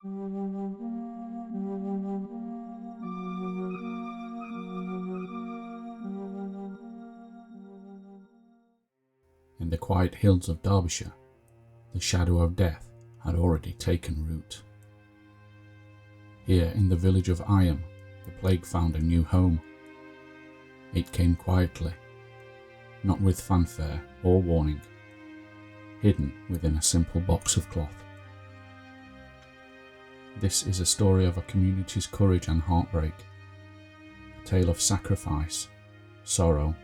In the quiet hills of Derbyshire, the shadow of death had already taken root. Here in the village of Eyam, the plague found a new home. It came quietly, not with fanfare or warning, hidden within a simple box of cloth. This is a story of a community's courage and heartbreak, a tale of sacrifice, sorrow,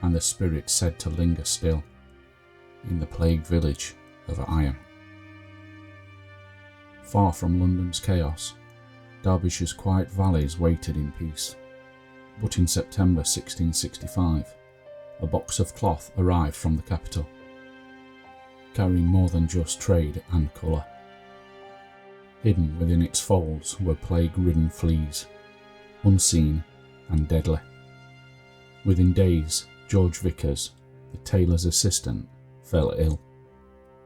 and the spirit said to linger still in the plagued village of Eyam. Far from London's chaos, Derbyshire's quiet valleys waited in peace. But in September 1665, a box of cloth arrived from the capital, carrying more than just trade and colour. Hidden within its folds were plague-ridden fleas, unseen and deadly. Within days, George Vickers, the tailor's assistant, fell ill,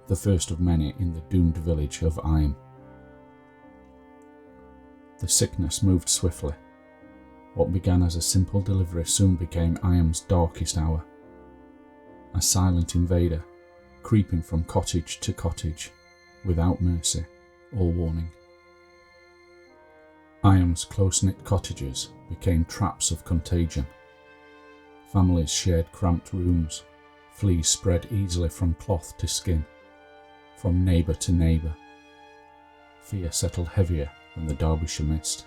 the first of many in the doomed village of Eyam. The sickness moved swiftly. What began as a simple delivery soon became Eyam's darkest hour. A silent invader, creeping from cottage to cottage, without mercy or warning. Eyam's close-knit cottages became traps of contagion. Families shared cramped rooms, fleas spread easily from cloth to skin, from neighbour to neighbour. Fear settled heavier than the Derbyshire mist.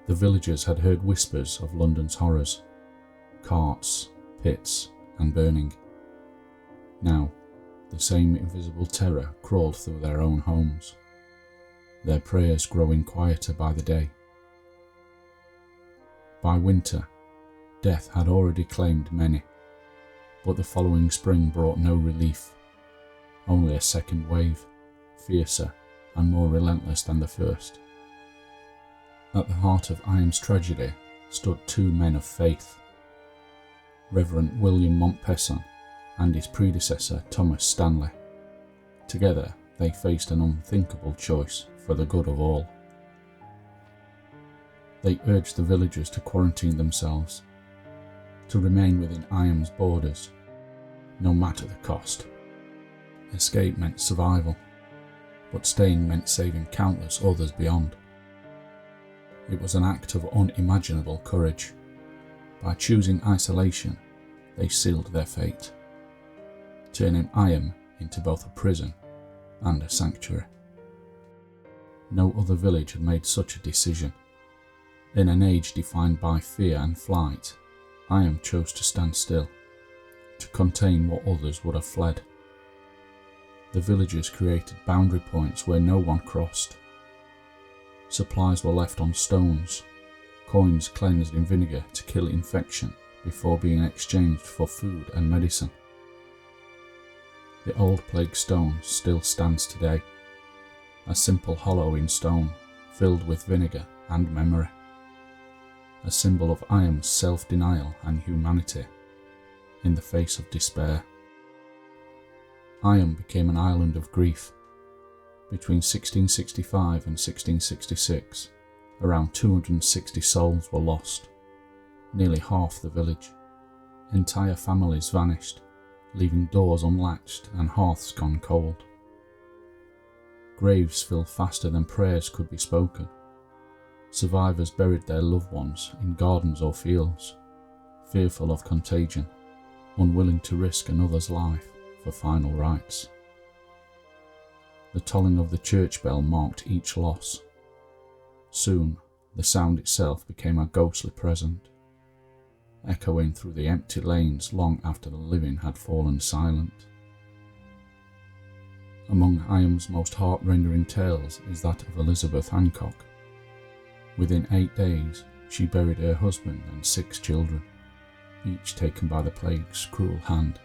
The villagers had heard whispers of London's horrors, carts, pits, and burning. Now, the same invisible terror crawled through their own homes, their prayers growing quieter by the day. By winter, death had already claimed many, but the following spring brought no relief, only a second wave, fiercer and more relentless than the first. At the heart of Eyam's tragedy stood two men of faith, Reverend William Montpesson and his predecessor Thomas Stanley. Together they faced an unthinkable choice for the good of all. They urged the villagers to quarantine themselves, to remain within Eyam's borders, no matter the cost. Escape meant survival, but staying meant saving countless others beyond. It was an act of unimaginable courage. By choosing isolation, they sealed their fate, turning Eyam into both a prison and a sanctuary. No other village had made such a decision. In an age defined by fear and flight, Eyam chose to stand still, to contain what others would have fled. The villagers created boundary points where no one crossed. Supplies were left on stones, coins cleansed in vinegar to kill infection before being exchanged for food and medicine. The old plague stone still stands today, a simple hollow in stone filled with vinegar and memory, a symbol of Eyam's self-denial and humanity in the face of despair. Eyam became an island of grief. Between 1665 and 1666, around 260 souls were lost, nearly half the village. Entire families vanished, leaving doors unlatched and hearths gone cold. Graves filled faster than prayers could be spoken. Survivors buried their loved ones in gardens or fields, fearful of contagion, unwilling to risk another's life for final rites. The tolling of the church bell marked each loss. Soon, the sound itself became a ghostly present, echoing through the empty lanes long after the living had fallen silent. Among Eyam's most heart-rending tales is that of Elizabeth Hancock. Within 8 days, she buried her husband and 6 children, each taken by the plague's cruel hand.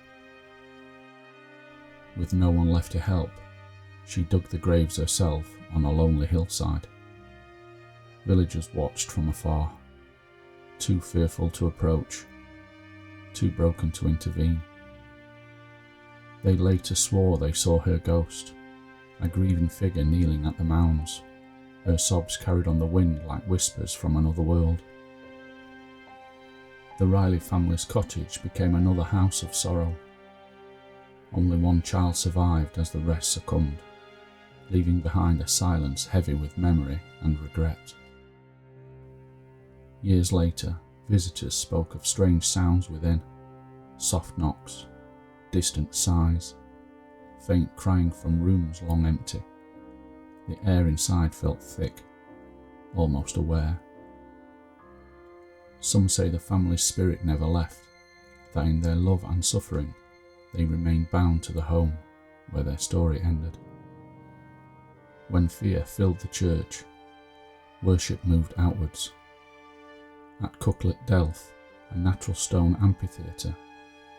With no one left to help, she dug the graves herself on a lonely hillside. Villagers watched from afar, too fearful to approach, too broken to intervene. They later swore they saw her ghost, a grieving figure kneeling at the mounds, her sobs carried on the wind like whispers from another world. The Riley family's cottage became another house of sorrow. Only one child survived as the rest succumbed, leaving behind a silence heavy with memory and regret. Years later, visitors spoke of strange sounds within, soft knocks, distant sighs, faint crying from rooms long empty. The air inside felt thick, almost aware. Some say the family's spirit never left, that in their love and suffering they remained bound to the home where their story ended. When fear filled the church, worship moved outwards. At Cooklet Delph, a natural stone amphitheatre,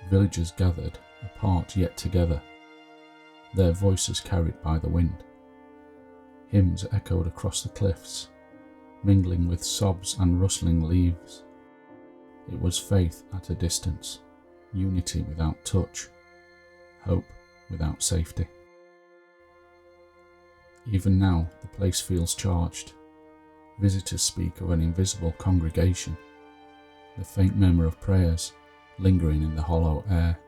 villagers gathered, apart yet together, their voices carried by the wind. Hymns echoed across the cliffs, mingling with sobs and rustling leaves. It was faith at a distance, unity without touch, hope without safety. Even now, the place feels charged. Visitors speak of an invisible congregation, the faint murmur of prayers lingering in the hollow air.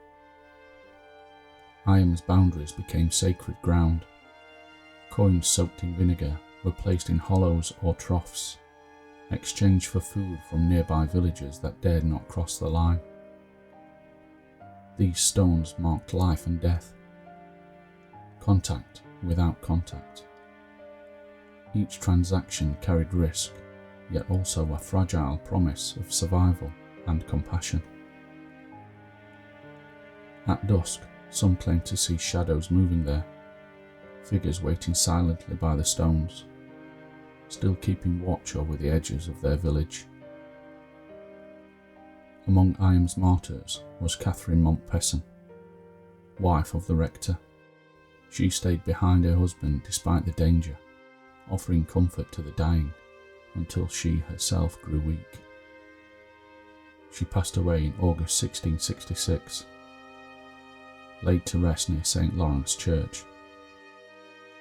Eyam's boundaries became sacred ground. Coins soaked in vinegar were placed in hollows or troughs, exchanged for food from nearby villagers that dared not cross the line. These stones marked life and death, contact without contact. Each transaction carried risk, yet also a fragile promise of survival and compassion. At dusk, some claimed to see shadows moving there, figures waiting silently by the stones, still keeping watch over the edges of their village. Among Eyam's martyrs was Catherine Montpesson, wife of the rector. She stayed behind her husband despite the danger, offering comfort to the dying until she herself grew weak. She passed away in August 1666, laid to rest near St. Lawrence Church.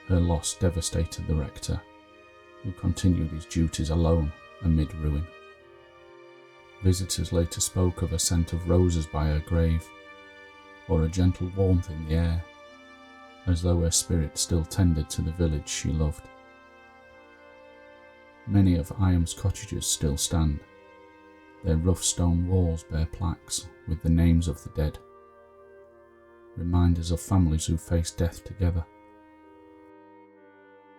Her loss devastated the rector, who continued his duties alone amid ruin. Visitors later spoke of a scent of roses by her grave, or a gentle warmth in the air, as though her spirit still tended to the village she loved. Many of Eyam's cottages still stand. Their rough stone walls bear plaques with the names of the dead, reminders of families who faced death together.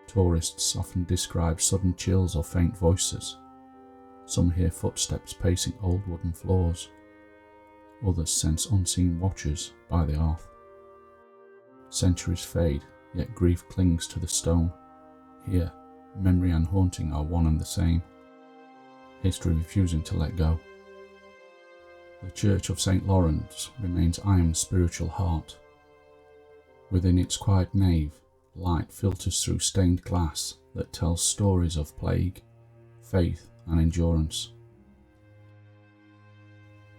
Tourists often describe sudden chills or faint voices. Some hear footsteps pacing old wooden floors. Others sense unseen watchers by the hearth. Centuries fade, yet grief clings to the stone. Here, memory and haunting are one and the same, history refusing to let go. The Church of St. Lawrence remains Eyam's spiritual heart. Within its quiet nave, light filters through stained glass that tells stories of plague, faith and endurance.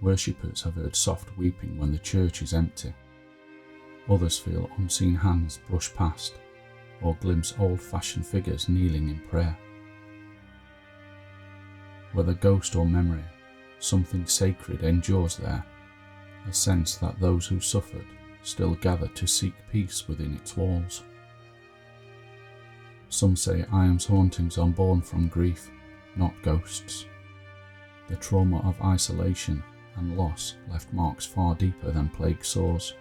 Worshippers have heard soft weeping when the church is empty. Others feel unseen hands brush past, or glimpse old-fashioned figures kneeling in prayer. Whether ghost or memory, something sacred endures there, a sense that those who suffered still gather to seek peace within its walls. Some say Eyam's hauntings are born from grief, not ghosts. The trauma of isolation and loss left marks far deeper than plague sores.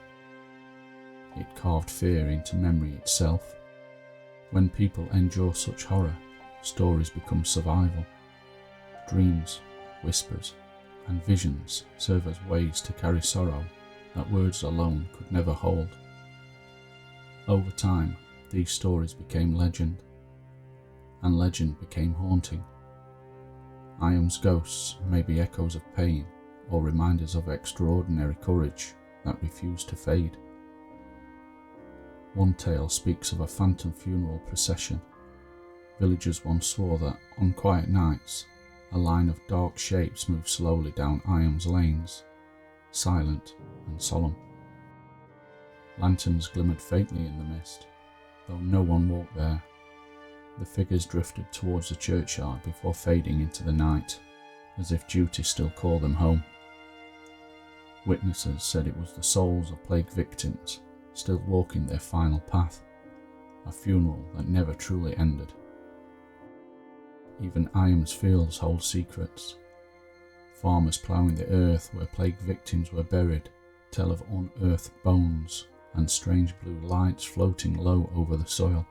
It carved fear into memory itself. When people endure such horror, stories become survival. Dreams, whispers, and visions serve as ways to carry sorrow that words alone could never hold. Over time, these stories became legend, and legend became haunting. Eyam's ghosts may be echoes of pain or reminders of extraordinary courage that refuse to fade. One tale speaks of a phantom funeral procession. Villagers once swore that on quiet nights, a line of dark shapes moved slowly down Eyam's lanes, silent and solemn. Lanterns glimmered faintly in the mist, though no one walked there. The figures drifted towards the churchyard before fading into the night, as if duty still called them home. Witnesses said it was the souls of plague victims still walking their final path, a funeral that never truly ended. Even Eyam's fields hold secrets. Farmers ploughing the earth where plague victims were buried tell of unearthed bones and strange blue lights floating low over the soil.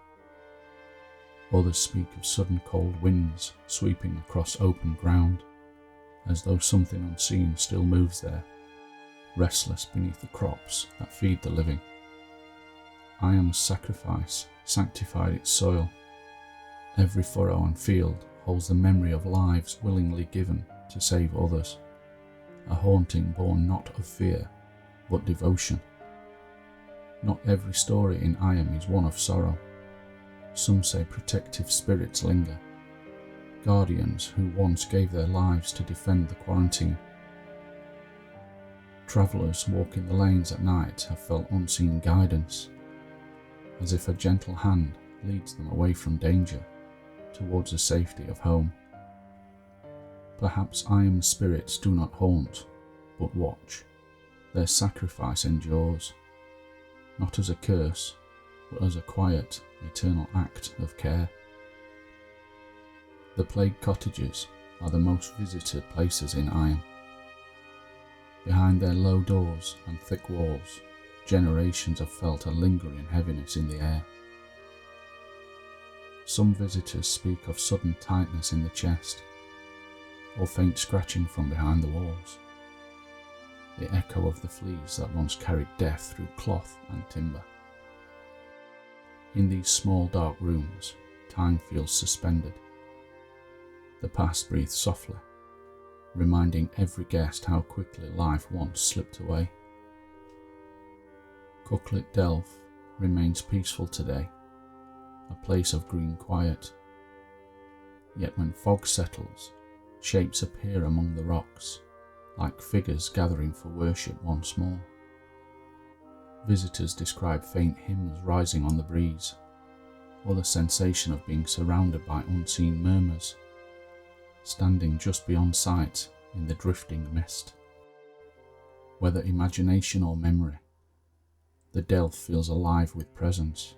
Others speak of sudden cold winds sweeping across open ground, as though something unseen still moves there, restless beneath the crops that feed the living. Eyam's sacrifice sanctified its soil. Every furrow and field holds the memory of lives willingly given to save others, a haunting born not of fear, but devotion. Not every story in Eyam is one of sorrow. Some say protective spirits linger, guardians who once gave their lives to defend the quarantine. Travellers walking the lanes at night have felt unseen guidance, as if a gentle hand leads them away from danger, towards the safety of home. Perhaps Eyam's spirits do not haunt, but watch. Their sacrifice endures, not as a curse, but as a quiet, eternal act of care. The plague cottages are the most visited places in Eyam. Behind their low doors and thick walls, generations have felt a lingering heaviness in the air. Some visitors speak of sudden tightness in the chest, or faint scratching from behind the walls, the echo of the fleas that once carried death through cloth and timber. In these small dark rooms, time feels suspended. The past breathes softly, reminding every guest how quickly life once slipped away. Cooklit Delph remains peaceful today, a place of green quiet. Yet when fog settles, shapes appear among the rocks, like figures gathering for worship once more. Visitors describe faint hymns rising on the breeze, or the sensation of being surrounded by unseen murmurs, standing just beyond sight in the drifting mist. Whether imagination or memory, the Delph feels alive with presence.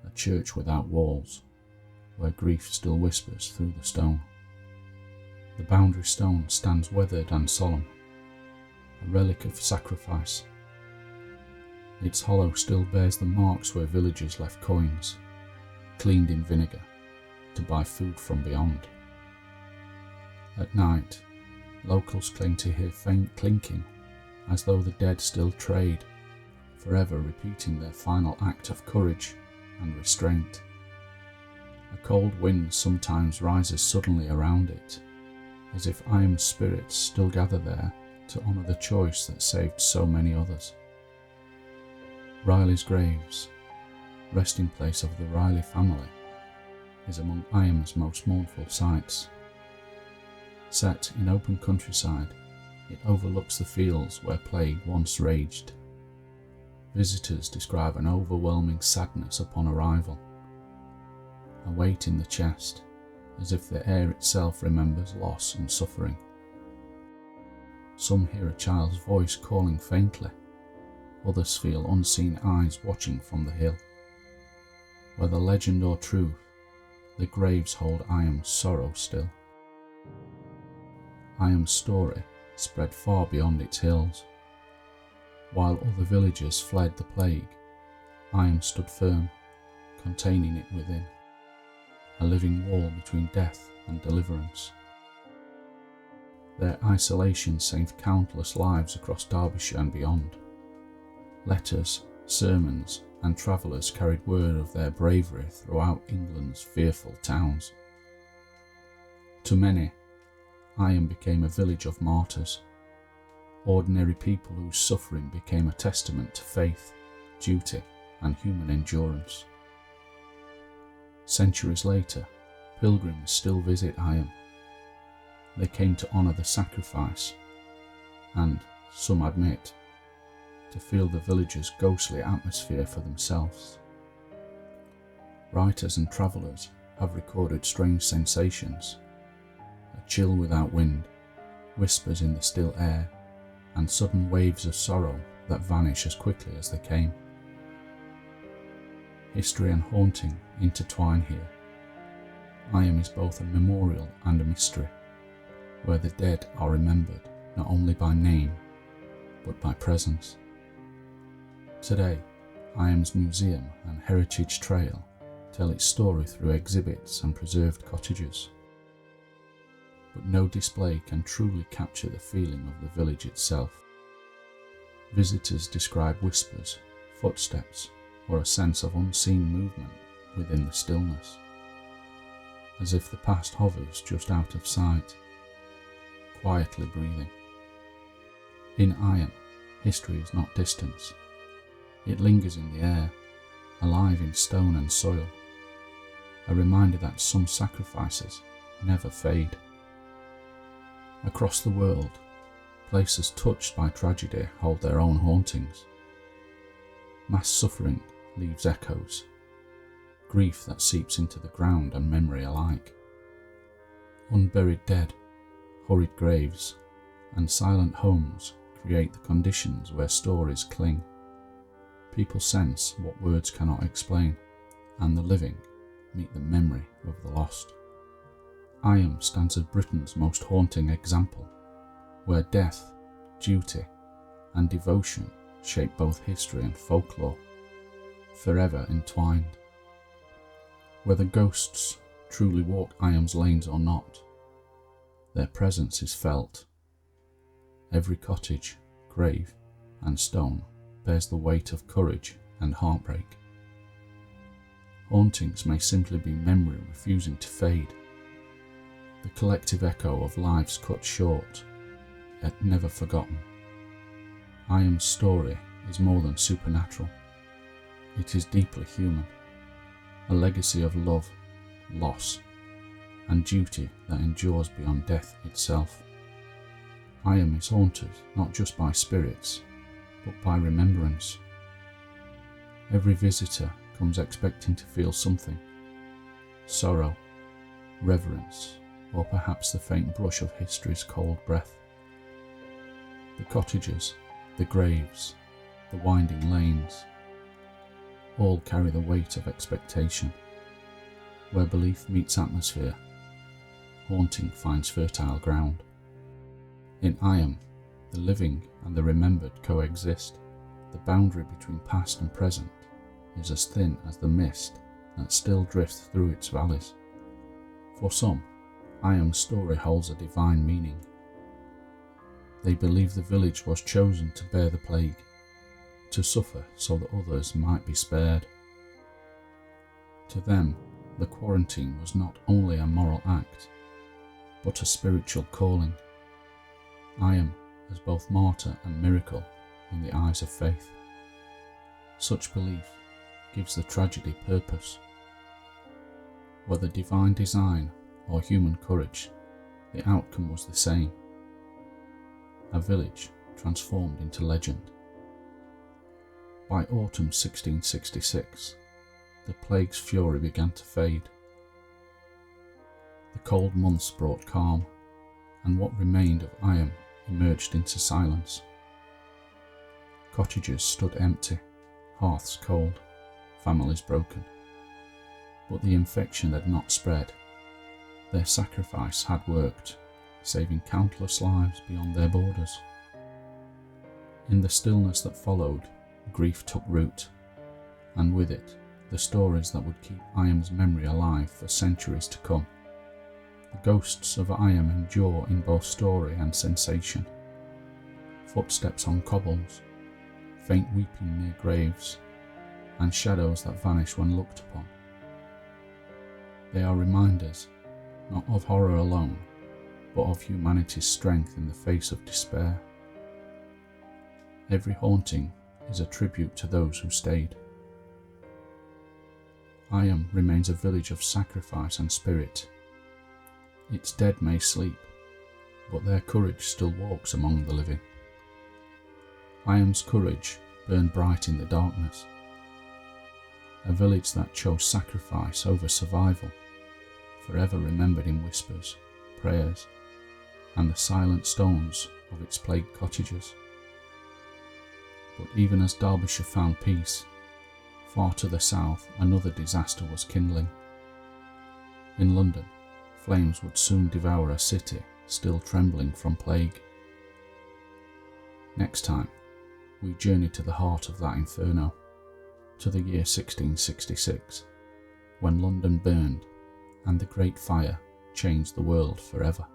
A church without walls, where grief still whispers through the stone. The boundary stone stands weathered and solemn, a relic of sacrifice. Its hollow still bears the marks where villagers left coins, cleaned in vinegar, to buy food from beyond. At night, locals claim to hear faint clinking, as though the dead still trade, forever repeating their final act of courage and restraint. A cold wind sometimes rises suddenly around it, as if Eyam's spirits still gather there to honour the choice that saved so many others. Riley's graves, resting place of the Riley family, is among Eyam's most mournful sights. Set in open countryside, it overlooks the fields where plague once raged. Visitors describe an overwhelming sadness upon arrival, a weight in the chest, as if the air itself remembers loss and suffering. Some hear a child's voice calling faintly, others feel unseen eyes watching from the hill. Whether legend or truth, the graves hold Eyam's sorrow still. Eyam's story spread far beyond its hills. While other villagers fled the plague, Eyam stood firm, containing it within, a living wall between death and deliverance. Their isolation saved countless lives across Derbyshire and beyond. Letters, sermons, and travellers carried word of their bravery throughout England's fearful towns. To many, Eyam became a village of martyrs, ordinary people whose suffering became a testament to faith, duty, and human endurance. Centuries later, pilgrims still visit Eyam. They came to honour the sacrifice and, some admit, to feel the village's ghostly atmosphere for themselves. Writers and travellers have recorded strange sensations: a chill without wind, whispers in the still air, and sudden waves of sorrow that vanish as quickly as they came. History and haunting intertwine here. Eyam is both a memorial and a mystery, where the dead are remembered not only by name, but by presence. Today, Eyam's museum and heritage trail tell its story through exhibits and preserved cottages. But no display can truly capture the feeling of the village itself. Visitors describe whispers, footsteps, or a sense of unseen movement within the stillness, as if the past hovers just out of sight, quietly breathing. In Eyam, history is not distance. It lingers in the air, alive in stone and soil, a reminder that some sacrifices never fade. Across the world, places touched by tragedy hold their own hauntings. Mass suffering leaves echoes, grief that seeps into the ground and memory alike. Unburied dead, hurried graves, and silent homes create the conditions where stories cling. People sense what words cannot explain, and the living meet the memory of the lost. Eyam stands as Britain's most haunting example, where death, duty, and devotion shape both history and folklore, forever entwined. Whether ghosts truly walk Eyam's lanes or not, their presence is felt. Every cottage, grave, and stone bears the weight of courage and heartbreak. Hauntings may simply be memory refusing to fade, the collective echo of lives cut short, yet never forgotten. Eyam's story is more than supernatural. It is deeply human, a legacy of love, loss, and duty that endures beyond death itself. Eyam is haunted not just by spirits, but by remembrance. Every visitor comes expecting to feel something: sorrow, reverence, or perhaps the faint brush of history's cold breath. The cottages, the graves, the winding lanes, all carry the weight of expectation. Where belief meets atmosphere, haunting finds fertile ground. In Eyam, the living and the remembered coexist. The boundary between past and present is as thin as the mist that still drifts through its valleys. For some, Eyam's story holds a divine meaning. They believe the village was chosen to bear the plague, to suffer so that others might be spared. To them, the quarantine was not only a moral act, but a spiritual calling. Eyam as both martyr and miracle in the eyes of faith. Such belief gives the tragedy purpose. Whether divine design or human courage, the outcome was the same: a village transformed into legend. By autumn 1666, the plague's fury began to fade. The cold months brought calm, and what remained of Eyam emerged into silence. Cottages stood empty, hearths cold, families broken. But the infection had not spread. Their sacrifice had worked, saving countless lives beyond their borders. In the stillness that followed, grief took root, and with it, the stories that would keep Eyam's memory alive for centuries to come. The ghosts of Eyam endure in both story and sensation. Footsteps on cobbles, faint weeping near graves, and shadows that vanish when looked upon. They are reminders, not of horror alone, but of humanity's strength in the face of despair. Every haunting is a tribute to those who stayed. Eyam remains a village of sacrifice and spirit. Its dead may sleep, but their courage still walks among the living. Eyam's courage burned bright in the darkness. a village that chose sacrifice over survival, forever remembered in whispers, prayers, and the silent stones of its plagued cottages. But even as Derbyshire found peace, far to the south another disaster was kindling. In London, flames would soon devour a city still trembling from plague. Next time, we journey to the heart of that inferno, to the year 1666, when London burned and the Great Fire changed the world forever.